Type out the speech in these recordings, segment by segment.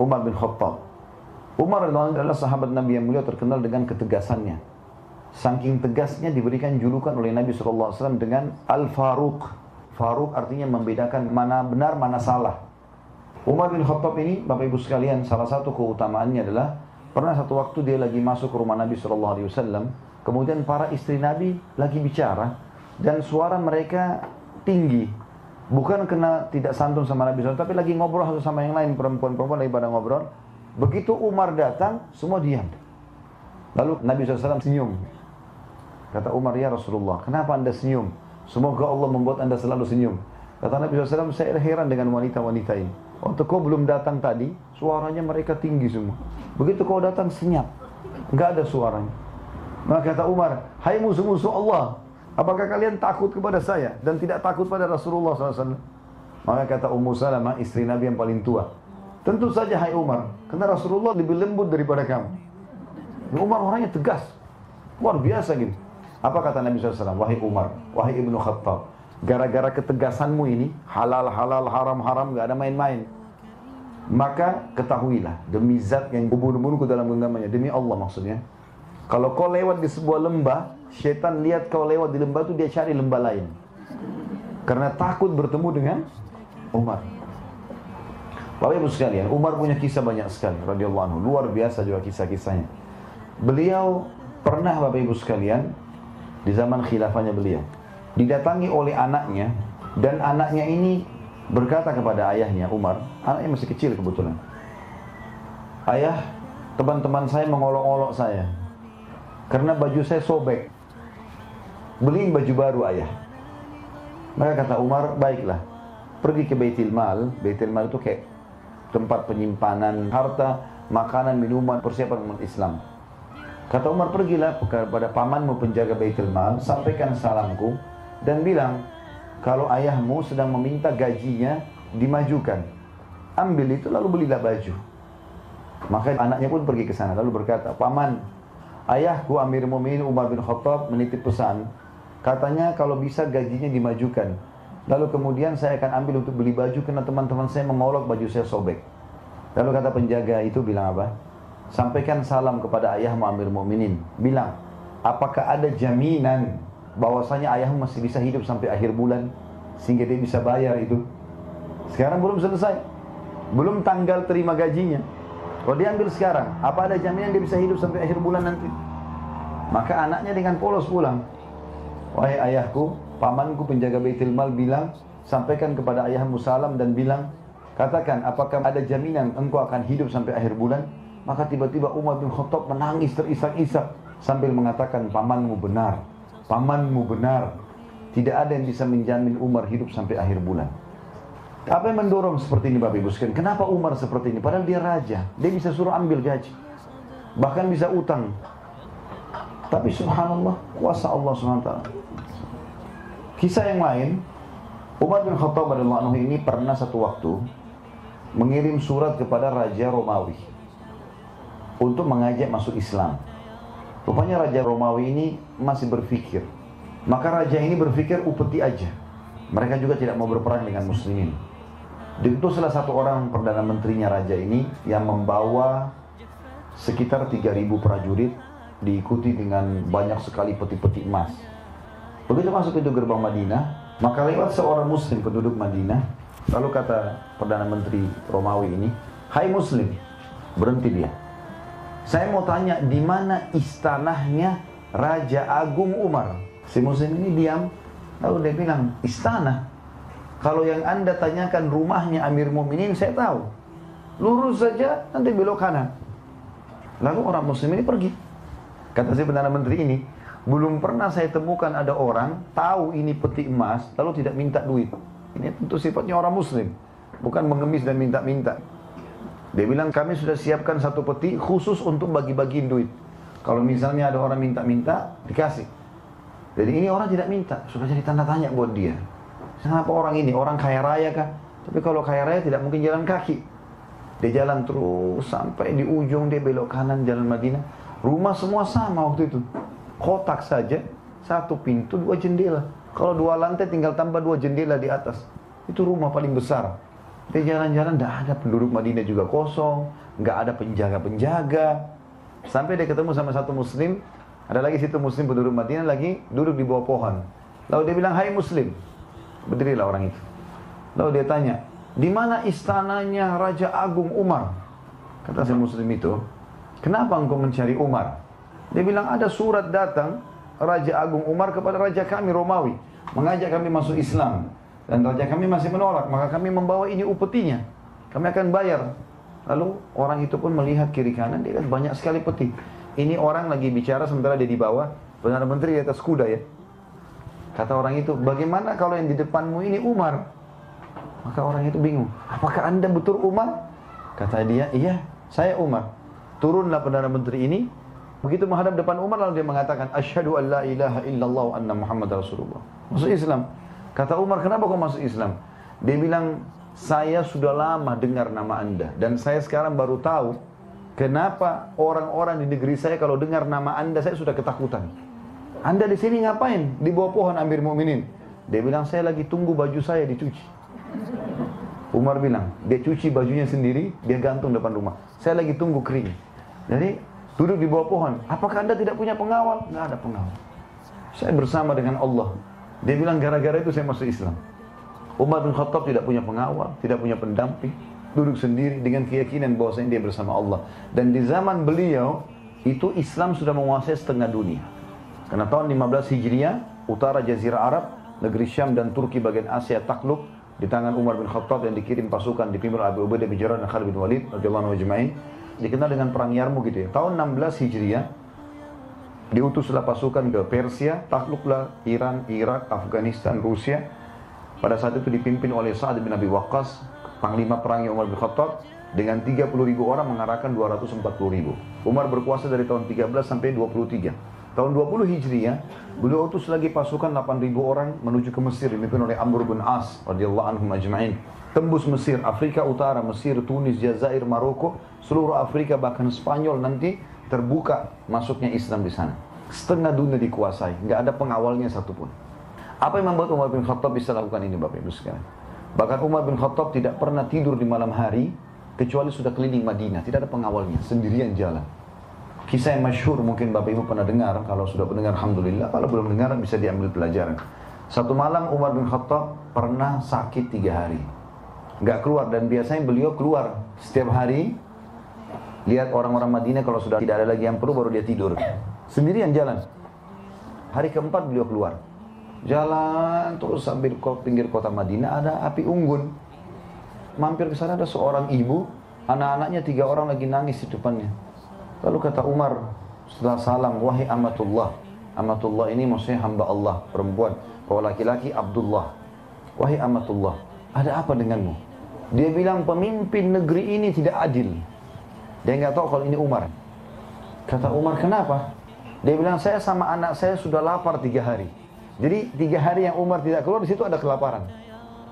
Umar bin Khattab. Umar adalah sahabat Nabi yang mulia, terkenal dengan ketegasannya. Saking tegasnya diberikan julukan oleh Nabi SAW dengan Al-Faruq. Faruq artinya membedakan mana benar, mana salah. Umar bin Khattab ini, Bapak Ibu sekalian, salah satu keutamaannya adalah pernah satu waktu dia lagi masuk ke rumah Nabi SAW, kemudian para istri Nabi lagi bicara, dan suara mereka tinggi. Bukan kena tidak santun sama Nabi SAW, tapi lagi ngobrol satu sama yang lain, perempuan-perempuan lagi pada ngobrol. Begitu Umar datang, semua diam. Lalu Nabi SAW senyum. Kata Umar, ya Rasulullah, kenapa anda senyum? Semoga Allah membuat anda selalu senyum. Kata Nabi SAW, saya heran dengan wanita-wanita ini. Waktu kau belum datang tadi, suaranya mereka tinggi semua. Begitu kau datang, senyap. Enggak ada suaranya. Maka kata Umar, hai musuh-musuh Allah, apakah kalian takut kepada saya dan tidak takut pada Rasulullah SAW? Maka kata Ummu Salamah, istri Nabi yang paling tua, tentu saja hai Umar, karena Rasulullah lebih lembut daripada kamu. Umar orangnya tegas, luar biasa gitu. Apa kata Nabi SAW? Wahai Umar, wahai Ibnu Khattab, gara-gara ketegasanmu ini, halal, halal, haram, haram, gak ada main-main. Maka ketahuilah, demi zat yang ubun-ubunku dalam genggamannya, demi Allah maksudnya, kalau kau lewat di sebuah lembah, syaitan lihat kau lewat di lembah itu, dia cari lembah lain. Karena takut bertemu dengan Umar. Bapak Ibu sekalian, Umar punya kisah banyak sekali, radhiyallahu anhu. Luar biasa juga kisah-kisahnya. Beliau pernah, Bapak Ibu sekalian, di zaman khilafahnya beliau, didatangi oleh anaknya, dan anaknya ini berkata kepada ayahnya, Umar, anaknya masih kecil kebetulan, ayah, teman-teman saya mengolok-olok saya karena baju saya sobek, beliin baju baru ayah. Maka kata Umar, baiklah, pergi ke Baitul Mal. Baitul Mal itu kayak tempat penyimpanan harta, makanan, minuman, persiapan umat Islam. Kata Umar, pergilah kepada pamanmu penjaga Baitul Mal, sampaikan salamku dan bilang kalau ayahmu sedang meminta gajinya dimajukan. Ambil itu lalu belilah baju. Maka anaknya pun pergi ke sana lalu berkata, paman, ayahku Amirul Mukminin Umar bin Khattab menitip pesan, katanya kalau bisa gajinya dimajukan. Lalu kemudian saya akan ambil untuk beli baju karena teman-teman saya mengolok baju saya sobek. Lalu kata penjaga itu bilang apa? Sampaikan salam kepada ayahmu Amirul Mukminin. Bilang, apakah ada jaminan bahwasanya ayahmu masih bisa hidup sampai akhir bulan sehingga dia bisa bayar itu? Sekarang belum selesai, belum tanggal terima gajinya. Kalau dia ambil sekarang, apa ada jaminan dia bisa hidup sampai akhir bulan nanti? Maka anaknya dengan polos pulang. Wahai ayahku, pamanku penjaga Baitul Mal bilang, sampaikan kepada ayahmu salam dan bilang, katakan apakah ada jaminan engkau akan hidup sampai akhir bulan? Maka tiba-tiba Umar bin Khattab menangis terisak-isak sambil mengatakan, pamanmu benar, pamanmu benar. Tidak ada yang bisa menjamin Umar hidup sampai akhir bulan. Apa yang mendorong seperti ini Bapak Ibu sekalian? Kenapa Umar seperti ini? Padahal dia raja, dia bisa suruh ambil gaji, bahkan bisa utang. Tapi subhanallah, kuasa Allah SWT. Kisah yang lain, Umar bin Khattab radhiyallahu anhu ini pernah satu waktu mengirim surat kepada Raja Romawi untuk mengajak masuk Islam. Rupanya Raja Romawi ini masih berpikir. Maka raja ini berpikir upeti aja. Mereka juga tidak mau berperang dengan muslimin. Itu salah satu orang perdana menterinya raja ini yang membawa sekitar 3.000 prajurit, diikuti dengan banyak sekali peti-peti emas. Begitu masuk pintu gerbang Madinah, maka lewat seorang muslim penduduk Madinah. Lalu kata perdana menteri Romawi ini, hai muslim, berhenti dia. Saya mau tanya, di mana istanahnya Raja Agung Umar? Si muslim ini diam, lalu dia bilang, istana? Kalau yang anda tanyakan rumahnya Amir Mu'minin, saya tahu. Lurus saja, nanti belok kanan. Lalu orang muslim ini pergi. Kata si perdana menteri ini, belum pernah saya temukan ada orang tahu ini peti emas, lalu tidak minta duit. Ini tentu sifatnya orang muslim, bukan mengemis dan minta-minta. Dia bilang, kami sudah siapkan satu peti khusus untuk bagi-bagiin duit. Kalau misalnya ada orang minta-minta, dikasih. Jadi ini orang tidak minta, sudah jadi tanda tanya buat dia. Kenapa orang ini? Orang kaya raya kah? Tapi kalau kaya raya tidak mungkin jalan kaki. Dia jalan terus sampai di ujung, dia belok kanan jalan Madinah. Rumah semua sama waktu itu. Kotak saja, satu pintu, 2 jendela. Kalau 2 lantai tinggal tambah 2 jendela di atas. Itu rumah paling besar. Dia jalan-jalan, tidak ada penduduk Madinah juga kosong, nggak ada penjaga-penjaga. Sampai dia ketemu sama satu muslim, ada lagi situ muslim penduduk Madinah lagi duduk di bawah pohon. Lalu dia bilang, hai muslim. Berdirilah orang itu. Lalu dia tanya, di mana istananya Raja Agung Umar? Kata si muslim itu, kenapa engkau mencari Umar? Dia bilang, ada surat datang Raja Agung Umar kepada Raja kami Romawi, mengajak kami masuk Islam. Dan Raja kami masih menolak, maka kami membawa ini upetinya. Kami akan bayar. Lalu orang itu pun melihat kiri kanan, dia lihat banyak sekali peti. Ini orang lagi bicara sementara dia di bawah, Perdana Menteri di atas kuda ya. Kata orang itu, bagaimana kalau yang di depanmu ini Umar? Maka orang itu bingung, apakah anda betul Umar? Kata dia, iya, saya Umar. Turunlah Perdana Menteri ini. Begitu menghadap depan Umar, lalu dia mengatakan, asyhadu an la ilaha illallah wa anna Muhammad Rasulullah. Masuk Islam. Kata Umar, kenapa kau masuk Islam? Dia bilang, saya sudah lama dengar nama anda. Dan saya sekarang baru tahu, kenapa orang-orang di negeri saya kalau dengar nama anda, saya sudah ketakutan. Anda di sini ngapain? Di bawah pohon Amir Mu'minin. Dia bilang, saya lagi tunggu baju saya dicuci. Umar bilang, dia cuci bajunya sendiri, dia gantung depan rumah. Saya lagi tunggu kering. Jadi, duduk di bawah pohon. Apakah anda tidak punya pengawal? Nggak ada pengawal. Saya bersama dengan Allah. Dia bilang, gara-gara itu saya masuk Islam. Umar bin Khattab tidak punya pengawal, tidak punya pendamping. Duduk sendiri dengan keyakinan bahwasanya dia bersama Allah. Dan di zaman beliau, itu Islam sudah menguasai setengah dunia. Karena tahun 15 Hijriah, utara Jazirah Arab, negeri Syam dan Turki bagian Asia takluk di tangan Umar bin Khattab yang dikirim pasukan dipimpin Abu Ubaidah bin Jarrah dan Khalid bin Walid radhiyallahu anhu ajma'in. Dikenal dengan perang Yarmuk gitu ya. Tahun 16 Hijriah, diutuslah pasukan ke Persia, takluklah Iran, Irak, Afghanistan, Rusia. Pada saat itu dipimpin oleh Sa'ad bin Abi Waqqas, panglima perangnya Umar bin Khattab, dengan 30.000 orang mengarahkan 240.000. Umar berkuasa dari tahun 13 sampai 23. Tahun 20 Hijriah, beliau utus lagi pasukan 8.000 orang menuju ke Mesir, dipimpin oleh Amr bin As radhiyallahu anhum ajma'in. Tembus Mesir, Afrika Utara, Mesir, Tunis, Jazair, Maroko, seluruh Afrika bahkan Spanyol nanti terbuka masuknya Islam di sana. Setengah dunia dikuasai, nggak ada pengawalnya satupun. Apa yang membuat Umar bin Khattab bisa lakukan ini, Bapak Ibu sekalian? Bahkan Umar bin Khattab tidak pernah tidur di malam hari kecuali sudah keliling Madinah, tidak ada pengawalnya, sendirian jalan. Kisah yang masyhur mungkin Bapak Ibu pernah dengar, kalau sudah pendengar alhamdulillah, kalau belum dengar bisa diambil pelajaran. Satu malam Umar bin Khattab pernah sakit 3 hari. Nggak keluar, dan biasanya beliau keluar setiap hari. Lihat orang-orang Madinah kalau sudah tidak ada lagi yang perlu baru dia tidur. Sendirian jalan. Hari keempat beliau keluar. Jalan terus sambil pinggir kota Madinah ada api unggun. Mampir ke sana ada seorang ibu, anak-anaknya 3 orang lagi nangis di depannya. Lalu kata Umar setelah salam, wahai amatullah. Amatullah ini maksudnya hamba Allah, perempuan. Kalau laki-laki Abdullah. Wahai amatullah, ada apa denganmu? Dia bilang pemimpin negeri ini tidak adil. Dia nggak tahu kalau ini Umar. Kata Umar, kenapa? Dia bilang, saya sama anak saya sudah lapar 3 hari. Jadi 3 hari yang Umar tidak keluar, di situ ada kelaparan.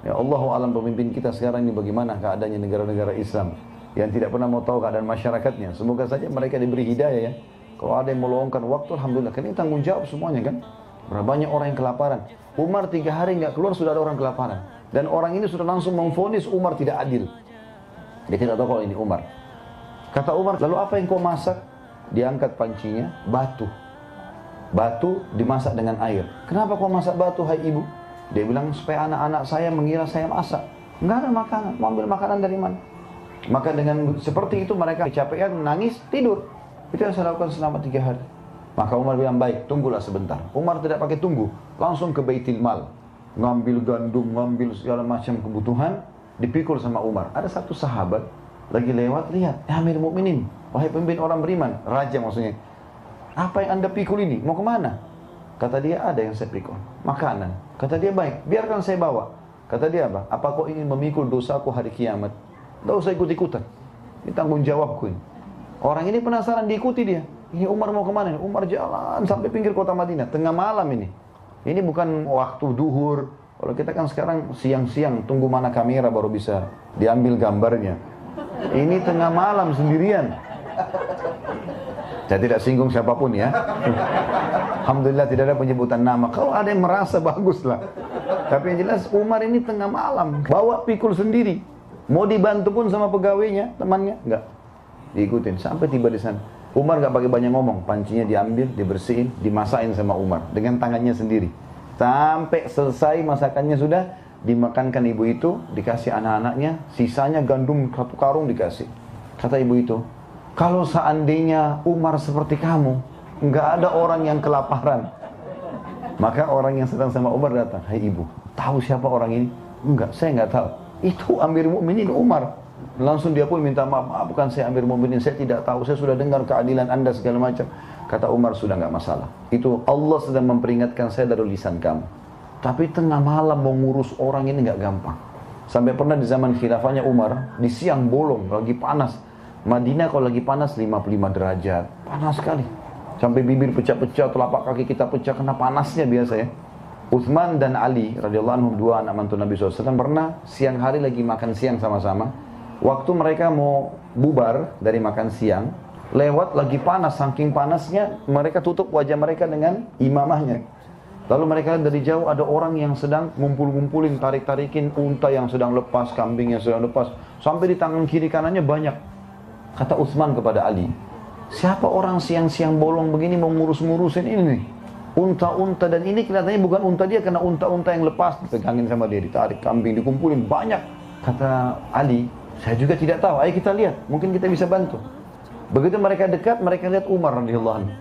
Ya Allahu alam pemimpin kita sekarang ini bagaimana keadaannya negara-negara Islam yang tidak pernah mau tahu keadaan masyarakatnya. Semoga saja mereka diberi hidayah ya. Kalau ada yang meluangkan waktu, alhamdulillah. Karena ini tanggung jawab semuanya kan. Berapa banyak orang yang kelaparan. Umar 3 hari nggak keluar sudah ada orang kelaparan. Dan orang ini sudah langsung memvonis Umar tidak adil. Dia tidak tahu kalau ini Umar. Kata Umar, lalu apa yang kau masak? Diangkat pancinya, batu. Batu dimasak dengan air. Kenapa kau masak batu, hai ibu? Dia bilang, supaya anak-anak saya mengira saya masak. Enggak ada makanan, mau ambil makanan dari mana? Maka dengan seperti itu mereka kecapean, nangis, tidur. Itu yang saya lakukan selama 3 hari. Maka Umar bilang, baik, tunggulah sebentar. Umar tidak pakai tunggu, langsung ke Baitul Mal. Ngambil gandum, ngambil segala macam kebutuhan, dipikul sama Umar. Ada satu sahabat, lagi lewat, lihat, Amir Mu'minin, wahai pemimpin orang beriman, raja maksudnya. Apa yang anda pikul ini? Mau kemana? Kata dia, ada yang saya pikul, makanan. Kata dia, baik, biarkan saya bawa. Kata dia apa? Apa kau ingin memikul dosaku hari kiamat? Tidak usah ikut-ikutan. Ini tanggung jawabku ini. Orang ini penasaran, diikuti dia. Ini Umar mau kemana? Umar jalan sampai pinggir kota Madinah, tengah malam ini. Ini bukan waktu duhur. Kalau kita kan sekarang siang-siang, tunggu mana kamera baru bisa diambil gambarnya. Ini tengah malam sendirian. Saya tidak singgung siapapun ya. Alhamdulillah tidak ada penyebutan nama. Kalau ada yang merasa baguslah. Tapi yang jelas Umar ini tengah malam bawa pikul sendiri. Mau dibantu pun sama pegawainya, temannya, enggak. Diikutin sampai tiba di sana. Umar enggak pakai banyak ngomong, pancinya diambil, dibersihin, dimasakin sama Umar dengan tangannya sendiri. Sampai selesai masakannya sudah, dimakankan ibu itu, dikasih anak-anaknya, sisanya gandum 1 karung dikasih. Kata ibu itu, kalau seandainya Umar seperti kamu, enggak ada orang yang kelaparan. Maka orang yang sedang sama Umar datang, hai ibu, tahu siapa orang ini? Enggak, saya enggak tahu. Itu Amir Mukminin Umar. Langsung dia pun minta maaf, bukan saya Amir Mukminin, saya tidak tahu, saya sudah dengar keadilan anda segala macam. Kata Umar, sudah enggak masalah. Itu Allah sedang memperingatkan saya dari lisan kamu. Tapi tengah malam mau ngurus orang ini enggak gampang. Sampai pernah di zaman khilafahnya Umar, di siang bolong, lagi panas. Madinah kalau lagi panas 55 derajat, panas sekali. Sampai bibir pecah-pecah, telapak kaki kita pecah, kena panasnya biasa ya. Uthman dan Ali radhiyallahu anhum, 2 anak mantu Nabi SAW, pernah siang hari lagi makan siang sama-sama. Waktu mereka mau bubar dari makan siang, lewat lagi panas, saking panasnya mereka tutup wajah mereka dengan imamahnya. Lalu mereka lihat dari jauh ada orang yang sedang ngumpul-ngumpulin, tarik-tarikin unta yang sedang lepas, kambing yang sedang lepas. Sampai di tangan kiri kanannya banyak. Kata Utsman kepada Ali, siapa orang siang-siang bolong begini mau ngurus-ngurusin ini nih? Unta-unta, dan ini kelihatannya bukan unta dia, karena unta-unta yang lepas. Dipegangin sama dia, ditarik, kambing dikumpulin, banyak. Kata Ali, saya juga tidak tahu, ayo kita lihat, mungkin kita bisa bantu. Begitu mereka dekat, mereka lihat Umar radhiyallahu anhu.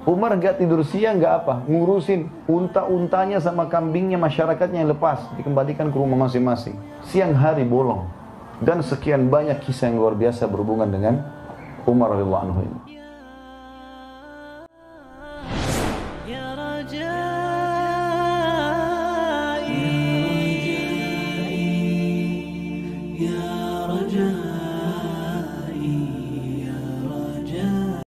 Umar enggak tidur siang, enggak apa, ngurusin unta-untanya sama kambingnya masyarakatnya yang lepas, dikembalikan ke rumah masing-masing. Siang hari bolong. Dan sekian banyak kisah yang luar biasa berhubungan dengan Umar radhiyallahu anhu ini.